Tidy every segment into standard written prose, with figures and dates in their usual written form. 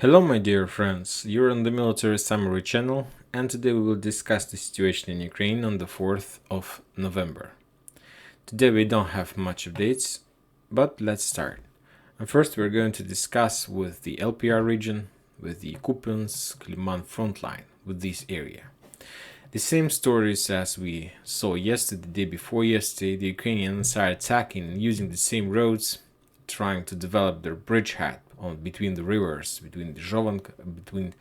Hello, my dear friends. You're on the Military Summary channel, and today we will discuss the situation in Ukraine on the 4th of November. Today we don't have much updates, but let's start. And first, we're going to discuss with the LPR region, with the Kupyansk-Kremennaya front line, with this area. The same stories as we saw yesterday, the day before yesterday. The Ukrainians are attacking using the same roads, trying to develop their bridgehead between the rivers, between the between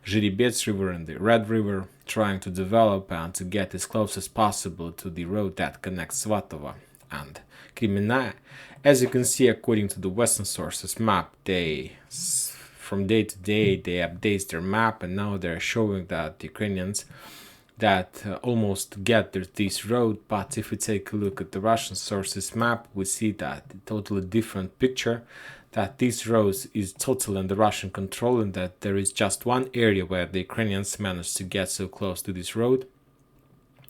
Zhiribets River and the Red River, trying to develop and to get as close as possible to the road that connects Svatova and Kremennaya. As you can see, according to the Western sources map, from day to day they update their map, and now they're showing that the Ukrainians that almost get this road. But if we take a look at the Russian sources map, we see that a totally different picture, that this road is totally under Russian control, and that there is just one area where the Ukrainians managed to get so close to this road.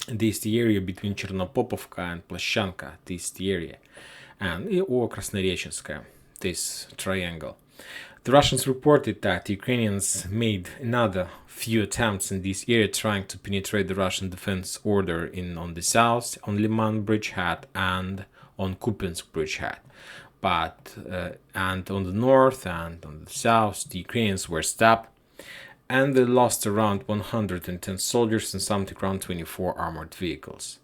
This is the area between Chernopopovka and Plashanka, this is the area, and or Krasnorechenskaya, this triangle. The Russians reported that the Ukrainians made another few attempts in this area, trying to penetrate the Russian defense order on the south, on Liman bridgehead and on Kupyansk bridgehead. But and on the north and on the south, the Ukrainians were stopped, and they lost around 110 soldiers and something around 24 armored vehicles.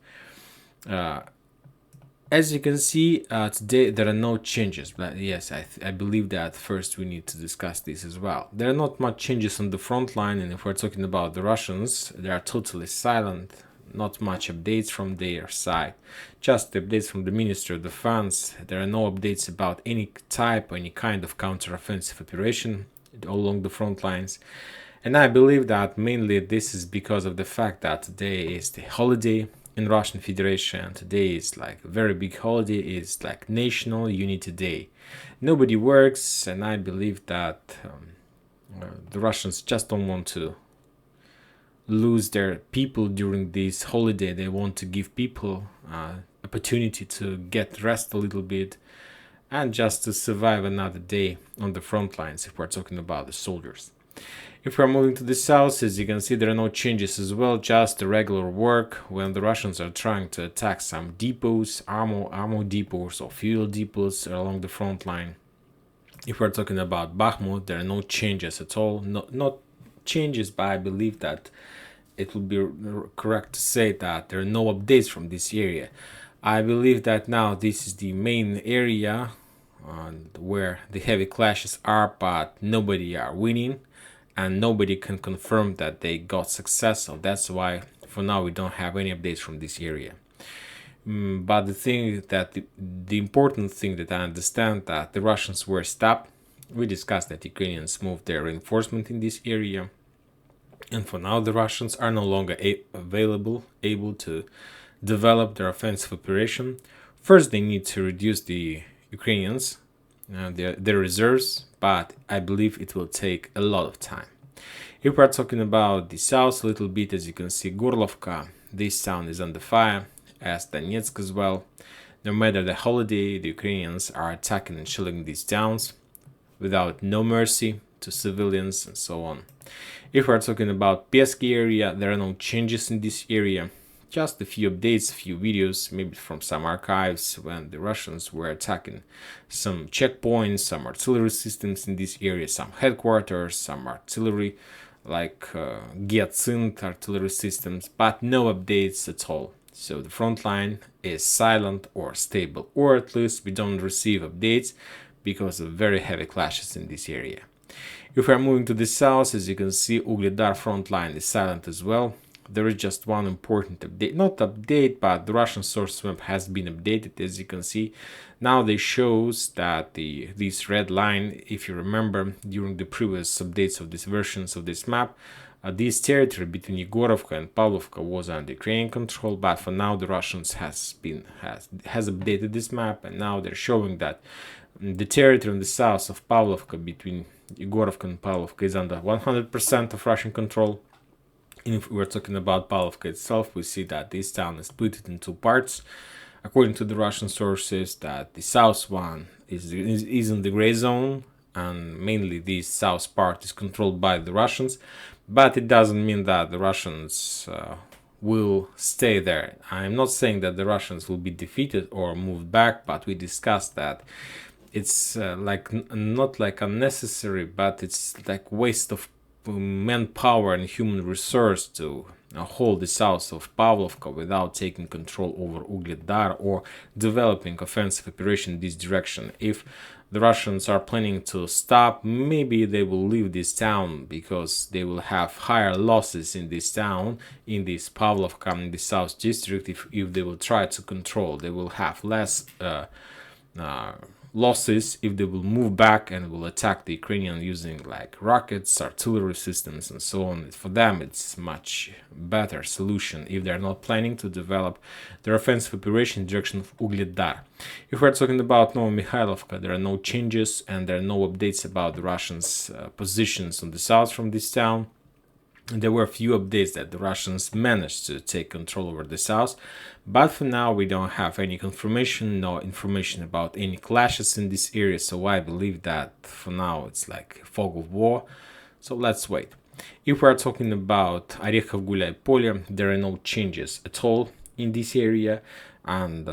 As you can see, today there are no changes, but yes, I believe that first we need to discuss this as well. There are not much changes on the front line, and if we're talking about the Russians, they are totally silent, not much updates from their side, just the updates from the Ministry of Defense. There are no updates about any type or any kind of counter-offensive operation along the front lines. And I believe that mainly this is because of the fact that today is the holiday in Russian Federation. Today is like a very big holiday, it's like National Unity Day. Nobody works, and I believe that the Russians just don't want to lose their people during this holiday. They want to give people opportunity to get rest a little bit and just to survive another day on the front lines, if we're talking about the soldiers. If we're moving to the south, as you can see, there are no changes as well, just the regular work when the Russians are trying to attack some depots, ammo depots or fuel depots along the front line. If we're talking about Bakhmut, there are no changes at all. Not changes, but I believe that it would be correct to say that there are no updates from this area. I believe that now this is the main area where the heavy clashes are, but nobody are winning, and nobody can confirm that they got success. So that's why for now we don't have any updates from this area. But the thing that the important thing that I understand, that the Russians were stopped. We discussed that Ukrainians moved their reinforcement in this area, and for now the Russians are no longer able to develop their offensive operation. First, they need to reduce the Ukrainians, their reserves, but I believe it will take a lot of time. If we're talking about the south a little bit, as you can see, Gorlovka, this town is under fire, as Donetsk as well. No matter the holiday, the Ukrainians are attacking and shelling these towns without no mercy to civilians and so on. If we're talking about Pesky area, there are no changes in this area. Just a few updates, a few videos, maybe from some archives when the Russians were attacking some checkpoints, some artillery systems in this area, some headquarters, some artillery like Gyatsynt artillery systems, but no updates at all. So the front line is silent or stable, or at least we don't receive updates because of very heavy clashes in this area. If we're moving to the south, as you can see, Vuhledar front line is silent as well. There is just one important update, not update, but the Russian source map has been updated. As you can see, now they shows that this red line, if you remember, during the previous updates of these versions of this map, this territory between Yegorovka and Pavlovka was under Ukrainian control, but for now the Russians has updated this map, and now they're showing that the territory in the south of Pavlovka between Yegorovka and Pavlovka is under 100% of Russian control. And if we're talking about Pavlovka itself, we see that this town is split in two parts. According to the Russian sources, that the south one is in the gray zone, and mainly the south part is controlled by the Russians, but it doesn't mean that the Russians will stay there. I'm not saying that the Russians will be defeated or moved back, but we discussed that it's not like unnecessary, but it's like waste of manpower and human resource to hold the south of Pavlovka without taking control over Vuhledar or developing offensive operation in this direction. If the Russians are planning to stop, maybe they will leave this town because they will have higher losses in this town, in this Pavlovka, in the south district. If they will try to control, they will have less losses if they will move back and will attack the Ukrainian using like rockets, artillery systems, and so on. For them, it's much better solution if they're not planning to develop their offensive operation in the direction of Vuhledar. If we're talking about Novomikhailivka, there are no changes and there are no updates about the Russians' positions on the south from this town. There were a few updates that the Russians managed to take control over the south, but for now we don't have any confirmation, no information about any clashes in this area, so I believe that for now it's like fog of war, so let's wait. If we are talking about Orekhov Gulay Polye, there are no changes at all in this area, and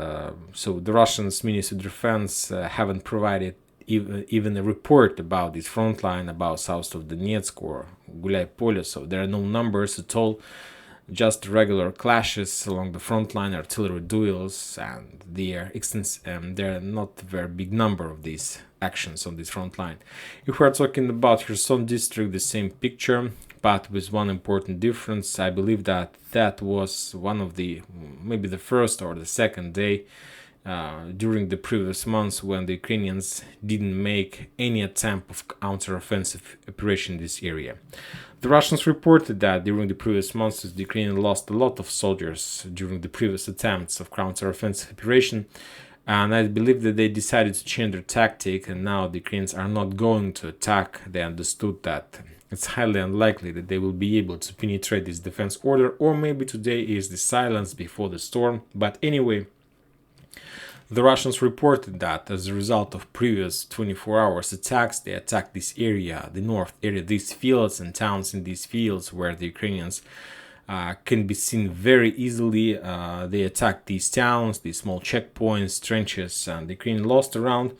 so the Russians Ministry of Defense haven't provided even a report about this front line about south of Donetsk or Gulay Polye, so there are no numbers at all, just regular clashes along the front line, artillery duels, and there are not a very big number of these actions on this front line. If we are talking about Kherson district, the same picture, but with one important difference. I believe that was one of maybe the first or the second day during the previous months when the Ukrainians didn't make any attempt of counter-offensive operation in this area. The Russians reported that during the previous months the Ukrainians lost a lot of soldiers during the previous attempts of counter-offensive operation, and I believe that they decided to change their tactic, and now the Ukrainians are not going to attack. They understood that it's highly unlikely that they will be able to penetrate this defense order, or maybe today is the silence before the storm. But anyway, the Russians reported that as a result of previous 24 hours attacks, they attacked this area, the north area, these fields and towns in these fields where the Ukrainians can be seen very easily. They attacked these towns, these small checkpoints, trenches, and the Ukraine lost around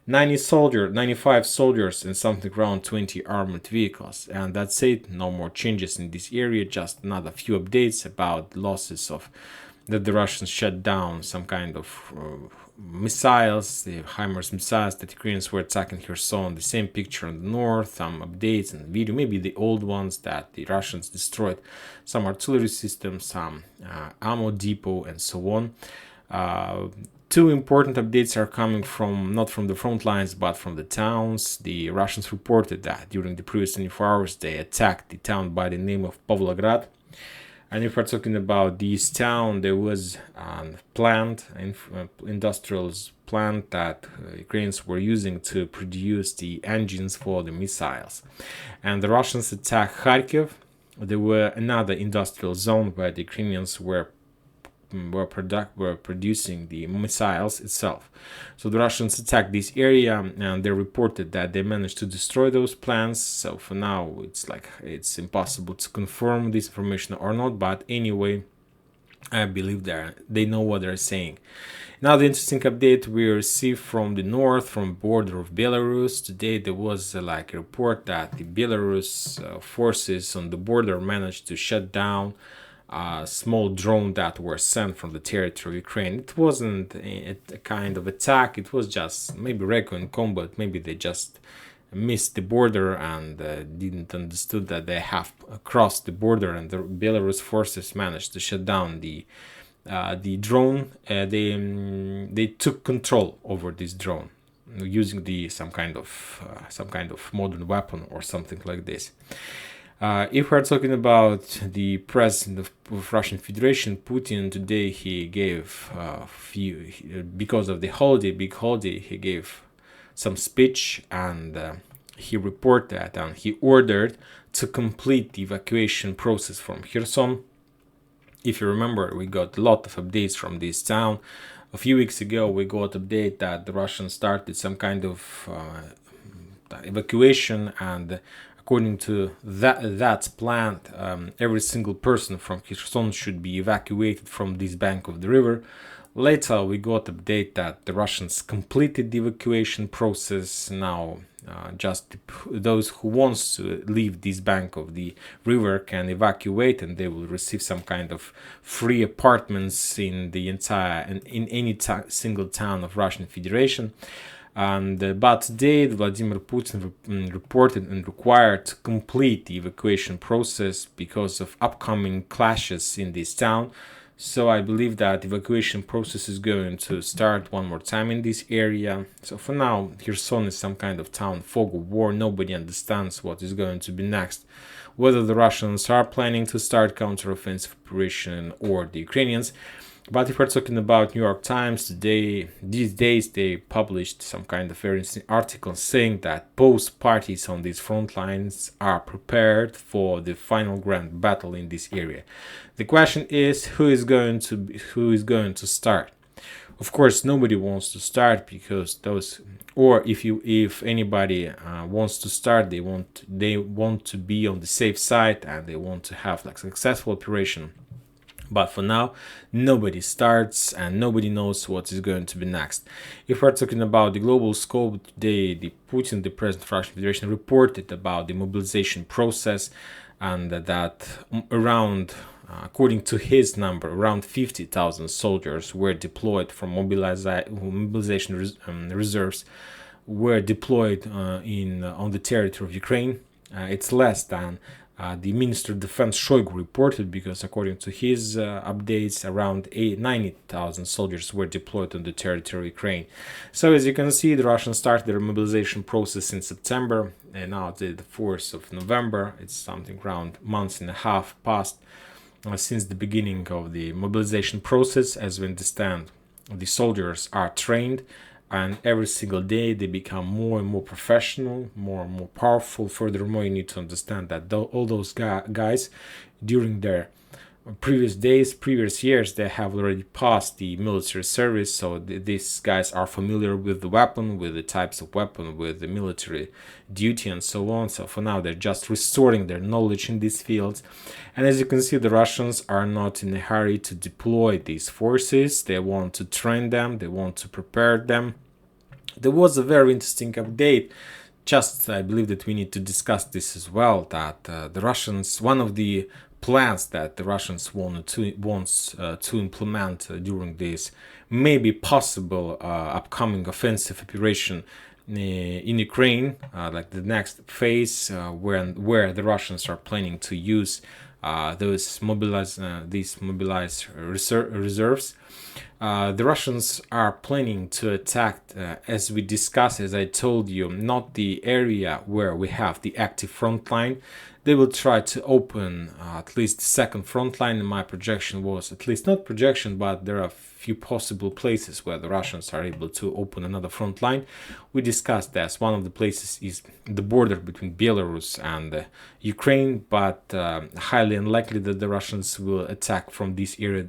95 soldiers and something around 20 armored vehicles. And that's it, no more changes in this area, just another few updates about losses that the Russians shut down some kind of missiles, the HIMARS missiles that Ukrainians were attacking Kherson. The same picture on the north, some updates and video, maybe the old ones that the Russians destroyed, some artillery systems, some ammo depot, and so on. Two important updates are coming not from the front lines, but from the towns. The Russians reported that during the previous 24 hours they attacked the town by the name of Pavlograd. And if we're talking about this town, there was a plant, industrial plant that Ukrainians were using to produce the engines for the missiles. And the Russians attacked Kharkiv. There were another industrial zone where the Ukrainians were producing the missiles itself. So the Russians attacked this area, and they reported that they managed to destroy those plants. So for now, it's impossible to confirm this information or not. But anyway, I believe they know what they're saying. Now, the interesting update we received from the north, from border of Belarus. Today there was a report that the Belarus forces on the border managed to shut down a small drone that were sent from the territory of Ukraine. It wasn't a kind of attack, it was just maybe recon combat, maybe they just missed the border and didn't understood that they have crossed the border, and the Belarus forces managed to shut down the drone. They took control over this drone using some kind of modern weapon or something like this. If we're talking about the president of Russian Federation, Putin, today he gave because of the big holiday, he gave some speech, and he reported and he ordered to complete the evacuation process from Kherson. If you remember, we got a lot of updates from this town. A few weeks ago, we got update that the Russians started some kind of evacuation, and according to that plan, every single person from Kherson should be evacuated from this bank of the river. Later, we got update that the Russians completed the evacuation process. Now, just those who wants to leave this bank of the river can evacuate, and they will receive some kind of free apartments in the entire in any single town of Russian Federation. And but today, Vladimir Putin reported and required to complete the evacuation process because of upcoming clashes in this town. So I believe that evacuation process is going to start one more time in this area. So for now, Kherson is some kind of town fog of war. Nobody understands what is going to be next. Whether the Russians are planning to start counteroffensive operation or the Ukrainians. But if we're talking about New York Times today, these days they published some kind of very interesting article saying that both parties on these front lines are prepared for the final grand battle in this area. The question is who is going to start. Of course, nobody wants to start because those, or if anybody wants to start, they want to be on the safe side and they want to have like successful operation. But for now, nobody starts and nobody knows what is going to be next. If we're talking about the global scope, today the president of Russian Federation, reported about the mobilization process, and that around, according to his number, around 50,000 soldiers were deployed from mobilization reserves were deployed on the territory of Ukraine. It's less than the Minister of Defense Shoigu reported, because according to his updates, around 90,000 soldiers were deployed on the territory of Ukraine. So as you can see, the Russians started their mobilization process in September, and now the 4th of November. It's something around months and a half past since the beginning of the mobilization process. As we understand, the soldiers are trained, and every single day they become more and more professional, more and more powerful. Furthermore, you need to understand that all those guys, during their previous years, they have already passed the military service, so these guys are familiar with the weapon, with the types of weapon, with the military duty and so on. So for now, they're just restoring their knowledge in these fields. And as you can see, the Russians are not in a hurry to deploy these forces. They want to train them, they want to prepare them. There was a very interesting update. Just, I believe that we need to discuss this as well, that the Russians, one of the plans that the Russians wants to implement during this maybe possible upcoming offensive operation in Ukraine, like the next phase, where the Russians are planning to use these mobilized reserves. The Russians are planning to attack, as we discussed, as I told you, not the area where we have the active front line. They will try to open at least the second front line. And my projection was, at least not projection, but there are a few possible places where the Russians are able to open another front line. We discussed that one of the places is the border between Belarus and Ukraine, but highly unlikely that the Russians will attack from this area.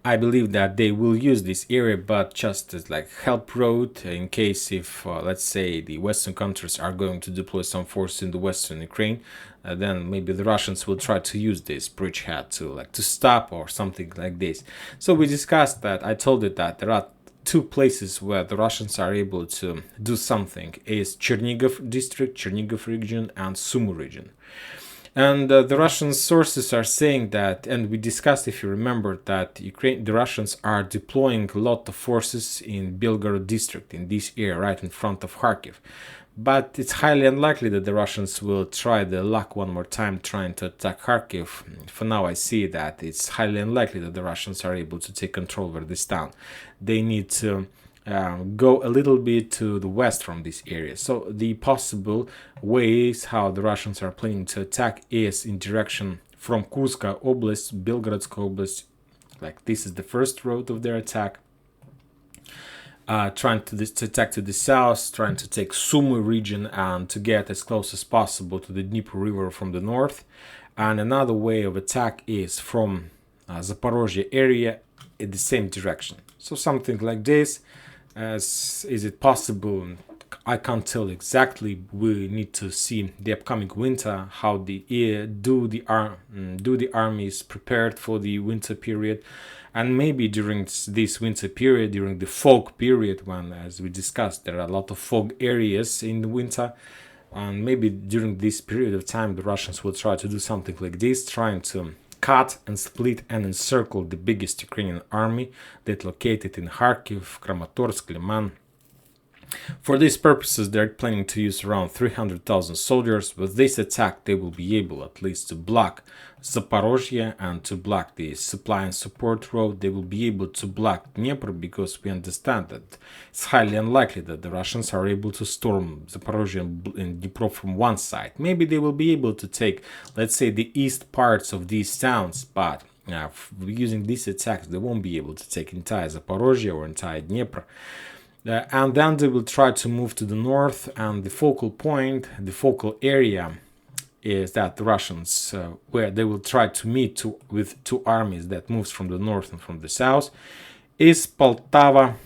I believe that they will use this area, but just as like help road in case if, let's say, the Western countries are going to deploy some force in the Western Ukraine, then maybe the Russians will try to use this bridgehead to stop or something like this. So we discussed that. I told you that there are two places where the Russians are able to do something: is Chernigov district, Chernigov region, and Sumy region. And the Russian sources are saying that, and we discussed, if you remember, that the Russians are deploying a lot of forces in Belgorod district, in this area, right in front of Kharkiv. But it's highly unlikely that the Russians will try their luck one more time trying to attack Kharkiv. For now, I see that it's highly unlikely that the Russians are able to take control over this town. They need to go a little bit to the west from this area. So the possible ways how the Russians are planning to attack is in direction from Kurska Oblast, Belgorodska Oblast. Like this is the first road of their attack. Trying to attack to the south, trying to take Sumy region and to get as close as possible to the Dnieper River from the north. And another way of attack is from Zaporozhye area in the same direction. So something like this. Is it possible I can't tell exactly. We need to see the upcoming winter, how do the armies prepared for the winter period, and maybe during this winter period, during the fog period, when, as we discussed, there are a lot of fog areas in the winter, and maybe during this period of time, the Russians will try to do something like this, trying to cut and split and encircle the biggest Ukrainian army that located in Kharkiv, Kramatorsk, Liman. For these purposes, they're planning to use around 300,000 soldiers. With this attack, they will be able at least to block Zaporozhye and to block the supply and support road. They will be able to block Dnieper, because we understand that it's highly unlikely that the Russians are able to storm Zaporozhye and Dnipro from one side. Maybe they will be able to take, let's say, the east parts of these towns, but using these attacks, they won't be able to take entire Zaporozhye or entire Dnieper. And then they will try to move to the north, and the focal point, the focal area, is that the Russians, where they will try to meet with two armies that moves from the north and from the south, is Poltava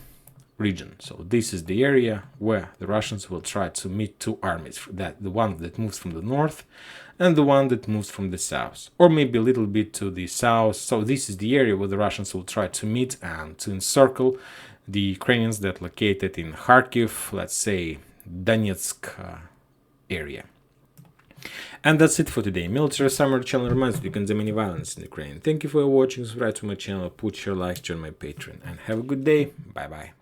region. So this is the area where the Russians will try to meet two armies, that the one that moves from the north and the one that moves from the south, or maybe a little bit to the south. So this is the area where the Russians will try to meet and to encircle the Ukrainians that located in Kharkiv, let's say Donetsk area. And that's it for today. Military Summary channel reminds you can condemn any violence in Ukraine. Thank you for watching. Subscribe to my channel, put your likes, join my Patreon, and have a good day. Bye bye.